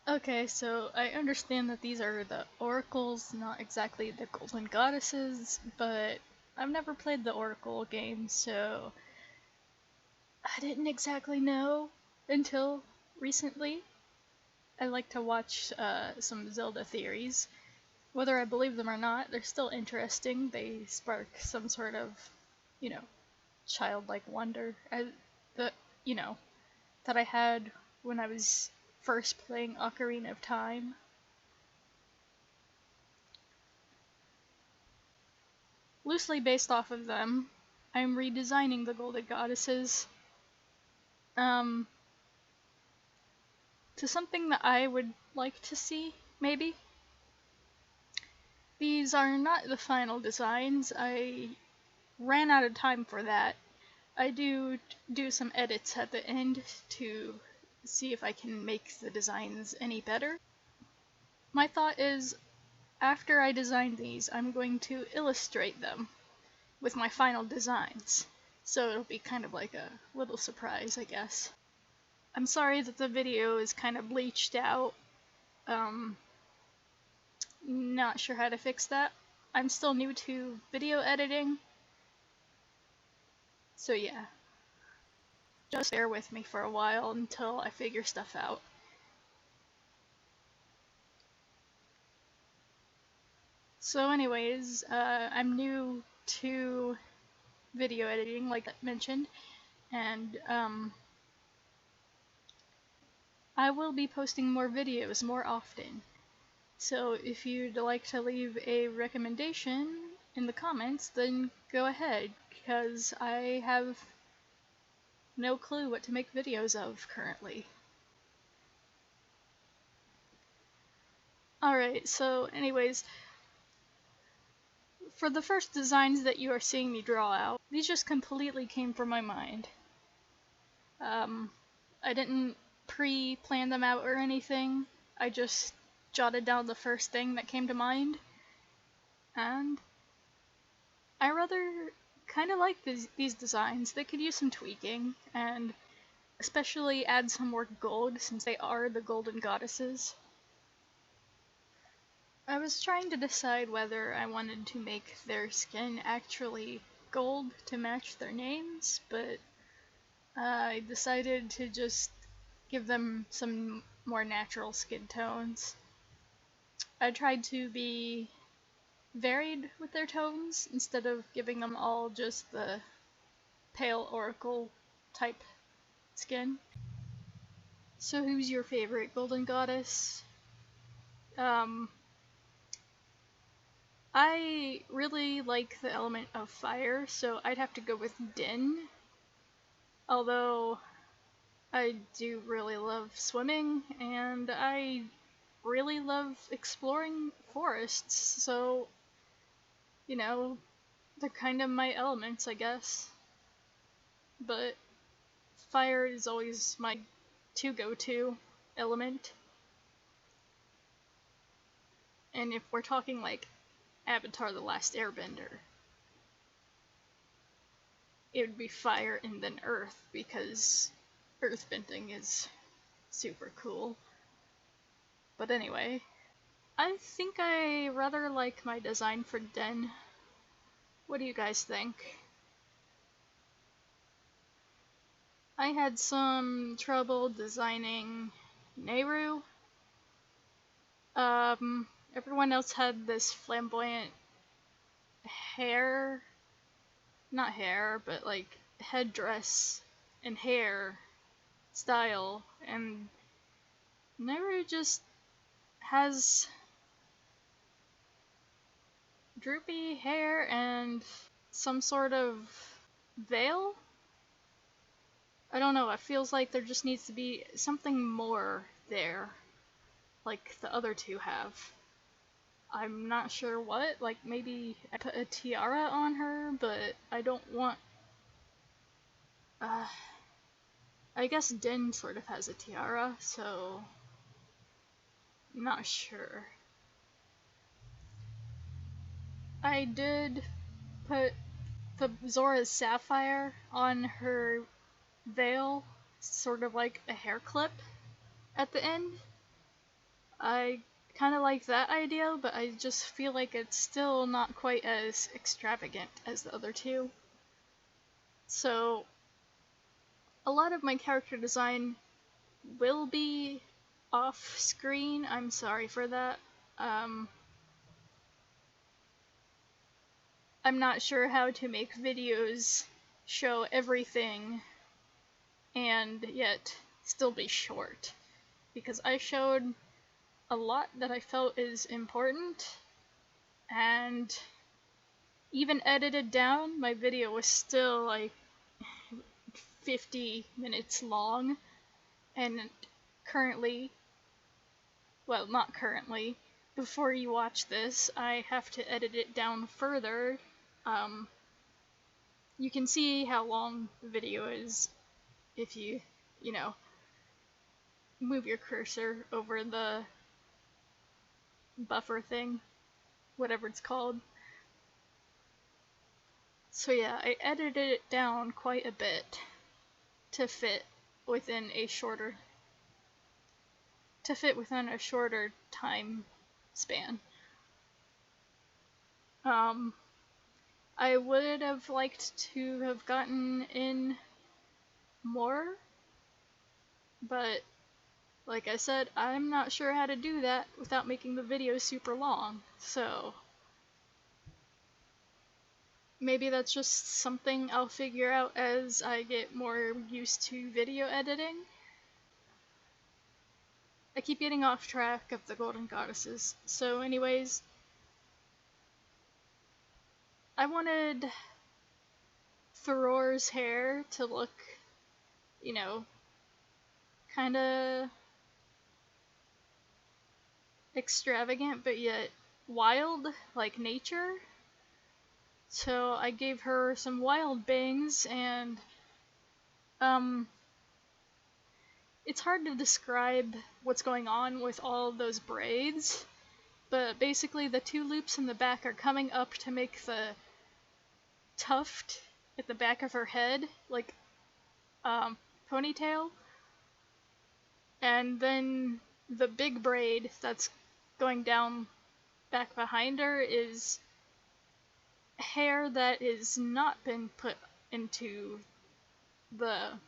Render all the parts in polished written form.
Okay, so I understand that these are the oracles, not exactly the golden goddesses, but I've never played the oracle game, so I didn't exactly know until recently. I like to watch some Zelda theories. Whether I believe them or not, they're still interesting. They spark some sort of, you know, childlike wonder that, you know, that I had when I was first playing Ocarina of Time. Loosely based off of them, I'm redesigning the Golden Goddesses um, to something that I would like to see, maybe. These are not the final designs. I ran out of time for that. I do some edits at the end to see if I can make the designs any better. My thought is, after I design these, I'm going to illustrate them with my final designs. So it'll be kind of like a little surprise, I guess. I'm sorry that the video is kind of bleached out. Not sure how to fix that. I'm still new to video editing. So yeah. Just bear with me for a while until I figure stuff out. So anyways, I'm new to video editing, like I mentioned, and I will be posting more videos more often. So if you'd like to leave a recommendation in the comments, then go ahead, because I have no clue what to make videos of currently. Alright, so anyways, for the first designs that you are seeing me draw out, these just completely came from my mind. I didn't pre-plan them out or anything. I just jotted down the first thing that came to mind, and I rather kind of like these designs. They could use some tweaking, and especially add some more gold since they are the golden goddesses. I was trying to decide whether I wanted to make their skin actually gold to match their names, but I decided to just give them some more natural skin tones. I tried to be varied with their tones instead of giving them all just the pale oracle type skin. So who's your favorite golden goddess? I really like the element of fire, so I'd have to go with Din. Although I do really love swimming, and I really love exploring forests, so, you know, they're kind of my elements, I guess. But fire is always my go-to element. And if we're talking like Avatar: The Last Airbender, it would be fire and then earth, because earthbending is super cool. But anyway, I think I rather like my design for Den. What do you guys think? I had some trouble designing Nayru. Everyone else had this flamboyant hair, not hair, but like headdress and hair style, and Nayru just has droopy hair and some sort of veil. I don't know, it feels like there just needs to be something more there, like the other two have. I'm not sure what, like maybe I put a tiara on her, but I don't want... I guess Din sort of has a tiara, so... I'm not sure. I did put the Zora's Sapphire on her veil, sort of like a hair clip at the end. I kind of like that idea, but I just feel like it's still not quite as extravagant as the other two. So, a lot of my character design will be off screen. I'm sorry for that. Um, I'm not sure how to make videos show everything and yet still be short, because I showed a lot that I felt is important, and even edited down, my video was still like 50 minutes long, and currently, well, not currently, before you watch this, I have to edit it down further. You can see how long the video is if you know, move your cursor over the buffer thing, whatever it's called. So yeah, I edited it down quite a bit to fit within a shorter time span. I would have liked to have gotten in more, but like I said, I'm not sure how to do that without making the video super long, so maybe that's just something I'll figure out as I get more used to video editing. I keep getting off track of the Golden Goddesses. So anyways, I wanted Farore's hair to look, you know, kinda extravagant but yet wild, like nature. So I gave her some wild bangs, and it's hard to describe what's going on with all those braids, but basically the two loops in the back are coming up to make the tuft at the back of her head, like ponytail, and then the big braid that's going down back behind her is hair that has not been put into the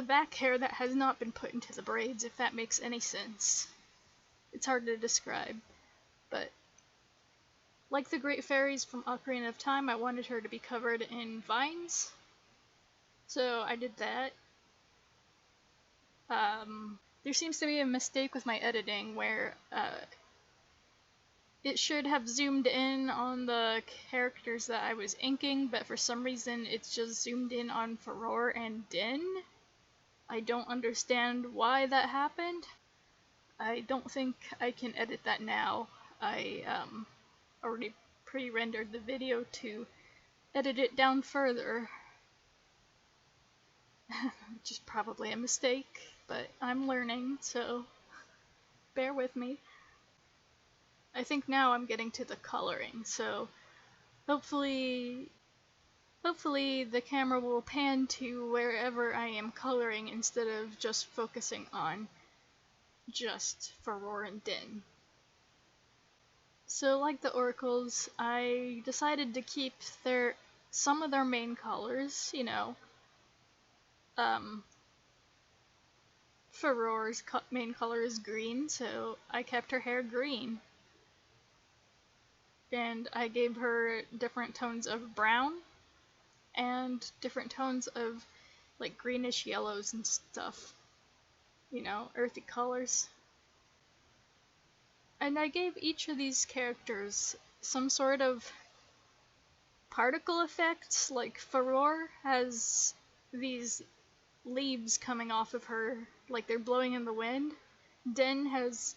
back hair that has not been put into the braids, if that makes any sense. It's hard to describe, but like the Great Fairies from Ocarina of Time, I wanted her to be covered in vines, so I did that. There seems to be a mistake with my editing where it should have zoomed in on the characters that I was inking, but for some reason it's just zoomed in on Farore and Din. I don't understand why that happened. I don't think I can edit that now. I already pre-rendered the video to edit it down further. Which is probably a mistake, but I'm learning, so bear with me. I think now I'm getting to the coloring, so hopefully the camera will pan to wherever I am coloring instead of just focusing on just Farore and Din. So like the oracles, I decided to keep some of their main colors, you know. Farore's main color is green, so I kept her hair green. And I gave her different tones of brown and different tones of like greenish yellows and stuff, you know, earthy colors. And I gave each of these characters some sort of particle effects. Like Farore has these leaves coming off of her, like they're blowing in the wind. Din has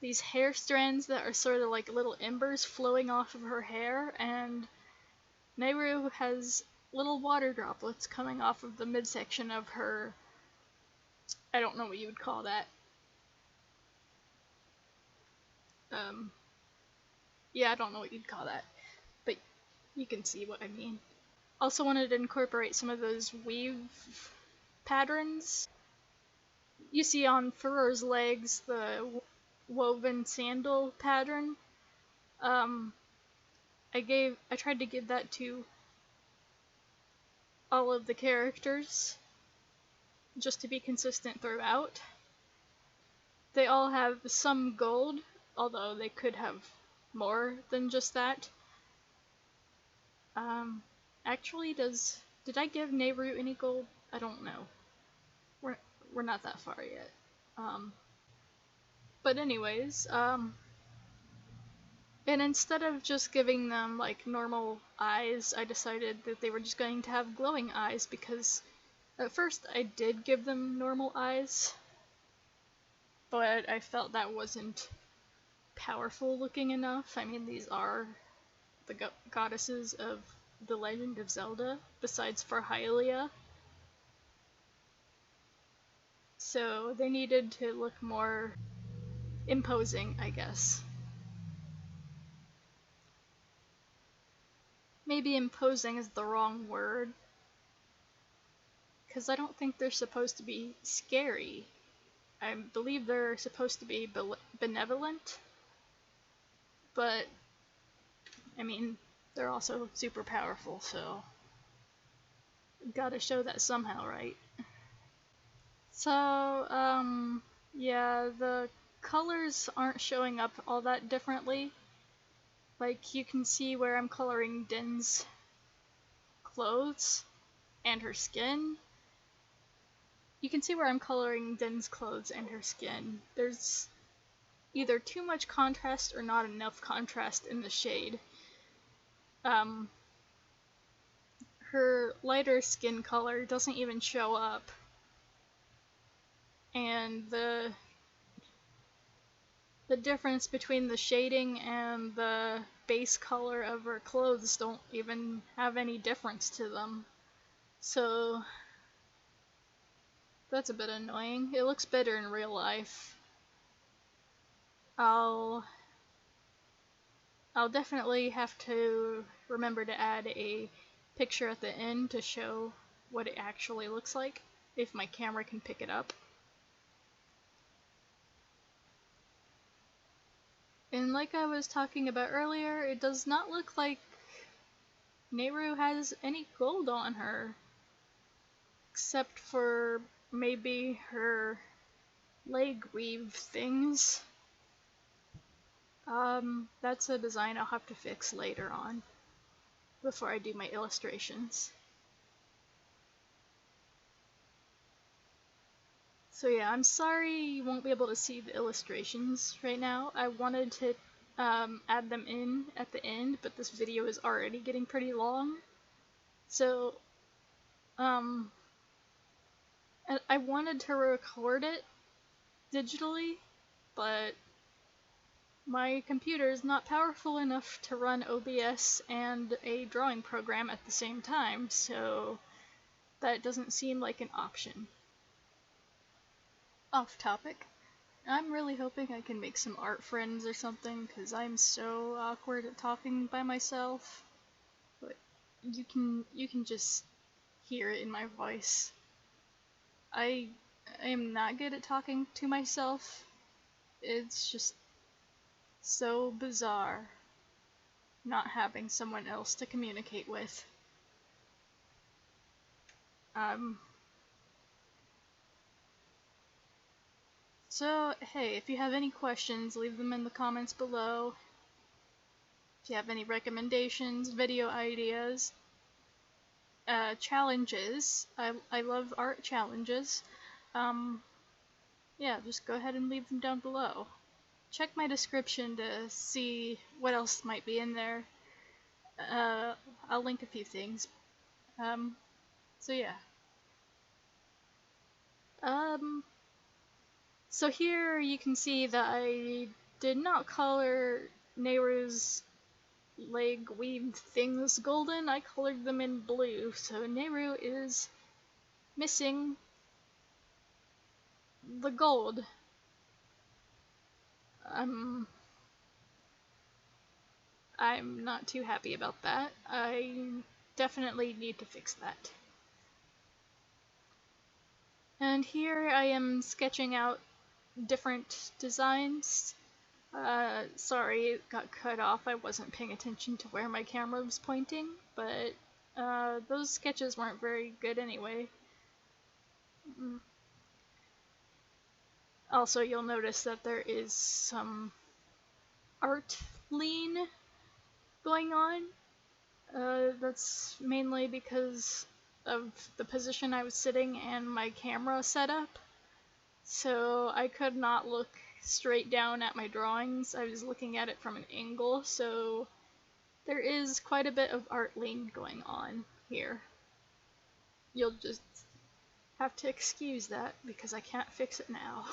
these hair strands that are sort of like little embers flowing off of her hair, and Nayru has little water droplets coming off of the midsection of her. I don't know what you would call that. Yeah, I don't know what you'd call that, but you can see what I mean. Also wanted to incorporate some of those weave patterns. you see on Farore's legs the woven sandal pattern. I tried to give that to all of the characters, just to be consistent throughout. They all have some gold, although they could have more than just that. Actually, did I give Nayru any gold? I don't know. We're not that far yet. But anyways, and instead of just giving them like normal eyes, I decided that they were just going to have glowing eyes, because at first I did give them normal eyes, but I felt that wasn't powerful looking enough. I mean, these are the goddesses of the Legend of Zelda, besides Farore. So they needed to look more imposing, I guess. Maybe imposing is the wrong word, because I don't think they're supposed to be scary. I believe they're supposed to be benevolent, but I mean, they're also super powerful, so gotta show that somehow, right? So, yeah, the colors aren't showing up all that differently. Like, you can see where I'm coloring Din's clothes and her skin. You can see where I'm coloring Din's clothes and her skin. There's either too much contrast or not enough contrast in the shade. Her lighter skin color doesn't even show up. And the difference between the shading and the base color of her clothes don't even have any difference to them. So that's a bit annoying. It looks better in real life. I'll definitely have to remember to add a picture at the end to show what it actually looks like, if my camera can pick it up. And like I was talking about earlier, it does not look like Nayru has any gold on her, except for maybe her leg weave things. That's a design I'll have to fix later on, before I do my illustrations. So yeah, I'm sorry you won't be able to see the illustrations right now. I wanted to add them in at the end, but this video is already getting pretty long. So, I wanted to record it digitally, but my computer is not powerful enough to run OBS and a drawing program at the same time, so that doesn't seem like an option. Off topic. I'm really hoping I can make some art friends or something, because I'm so awkward at talking by myself. But you can just hear it in my voice. I am not good at talking to myself. It's just so bizarre not having someone else to communicate with. So, hey, if you have any questions, leave them in the comments below. If you have any recommendations, video ideas, challenges, I love art challenges, yeah, just go ahead and leave them down below. Check my description to see what else might be in there. I'll link a few things. So yeah. So here you can see that I did not color Nayru's leg weave things golden. I colored them in blue, so Nayru is missing the gold. I'm not too happy about that. I definitely need to fix that. And here I am sketching out different designs. Sorry, it got cut off. I wasn't paying attention to where my camera was pointing, but those sketches weren't very good anyway. Also, you'll notice that there is some art lean going on. That's mainly because of the position I was sitting and my camera setup. So I could not look straight down at my drawings. I was looking at it from an angle, so there is quite a bit of art lean going on here. You'll just have to excuse that because I can't fix it now.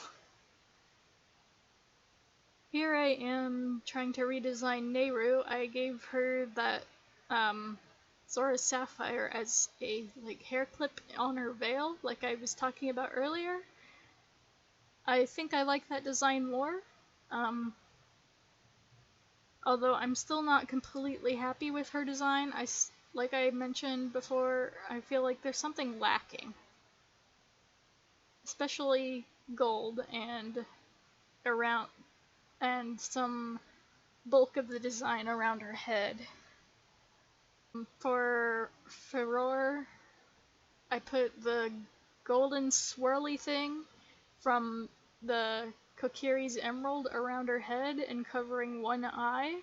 Here I am trying to redesign Nayru. I gave her that Zora Sapphire as a hair clip on her veil, like I was talking about earlier. I think I like that design more. Although I'm still not completely happy with her design. Like I mentioned before, I feel like there's something lacking. Especially gold and some bulk of the design around her head. For Farore, I put the golden swirly thing from the Kokiri's emerald around her head and covering one eye.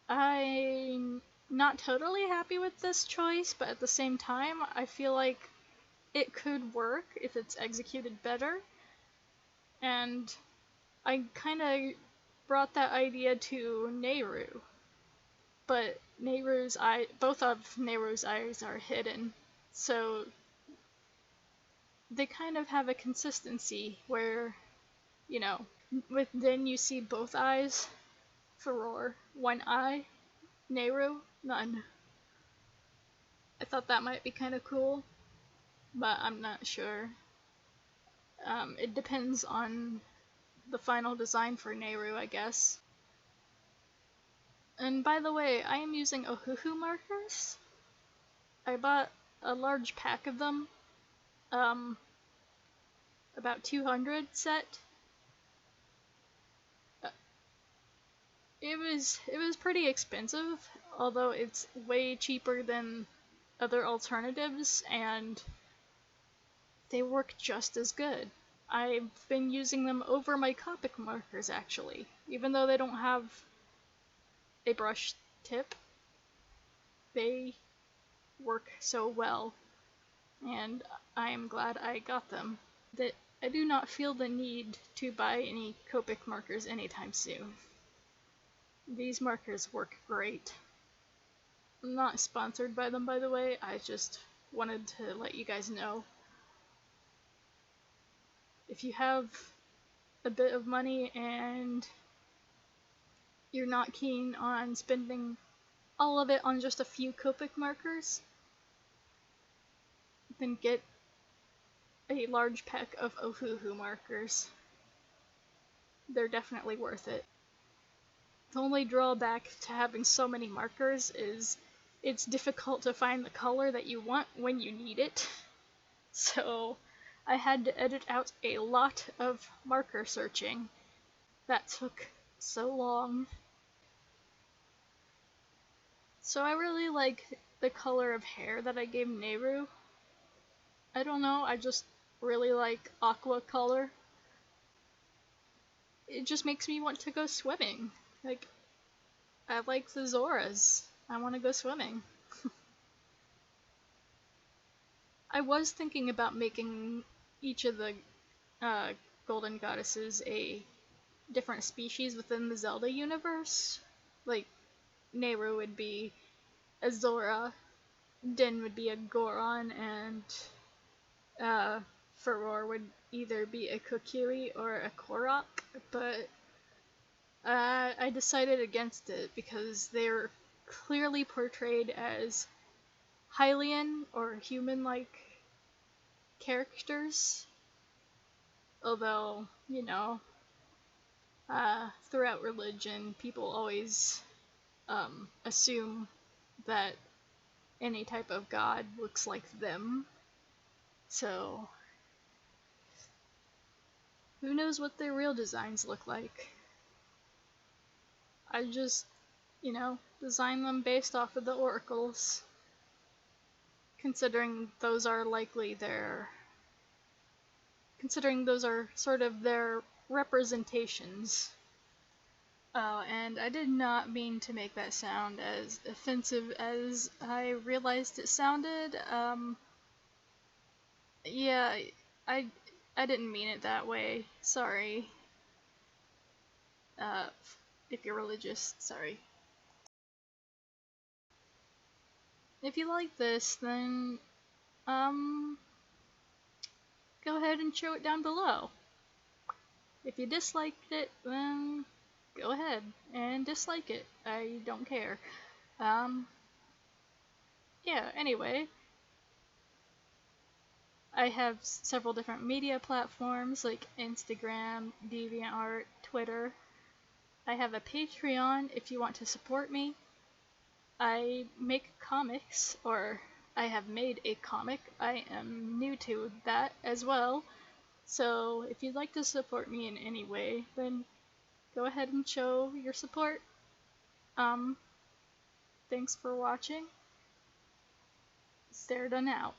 I'm not totally happy with this choice, but at the same time, I feel like it could work if it's executed better. And I kind of brought that idea to Nayru, but both of Nayru's eyes are hidden, so they kind of have a consistency where, then you see both eyes, Farore, one eye, Nayru, none. I thought that might be kind of cool, but I'm not sure. It depends on the final design for Nayru, I guess. And by the way, I am using Ohuhu markers. I bought a large pack of them, about 200 set. It was pretty expensive, although it's way cheaper than other alternatives, and they work just as good. I've been using them over my Copic markers, actually, even though they don't have a brush tip. They work so well, and I am glad I got them. That I do not feel the need to buy any Copic markers anytime soon. These markers work great. I'm not sponsored by them, by the way. I just wanted to let you guys know. If you have a bit of money and you're not keen on spending all of it on just a few Copic markers, then get a large pack of Ohuhu markers. They're definitely worth it. The only drawback to having so many markers is it's difficult to find the color that you want when you need it. So I had to edit out a lot of marker searching. That took so long. So I really like the color of hair that I gave Nayru. I don't know, I just really like aqua color. It just makes me want to go swimming. I like the Zoras. I want to go swimming. I was thinking about making each of the golden goddesses a different species within the Zelda universe. Like, Nayru would be a Zora, Din would be a Goron, and Farore would either be a Kokiri or a Korok, but I decided against it because they're clearly portrayed as Hylian or human-like characters. Although, throughout religion, people always assume that any type of god looks like them. So, who knows what their real designs look like? I just, design them based off of the oracles, considering those are sort of their representations. Oh, and I did not mean to make that sound as offensive as I realized it sounded. Yeah, I I didn't mean it that way. Sorry. Uh, if you're religious, sorry. If you like this, then um, go ahead and show it down below. If you disliked it, then go ahead and dislike it. I don't care. Um, yeah, anyway, I have several different media platforms like Instagram, DeviantArt, Twitter. I have a Patreon if you want to support me. I make comics, or I have made a comic. I am new to that as well. So if you'd like to support me in any way, then go ahead and show your support. Um, Thanks for watching. Theridon out.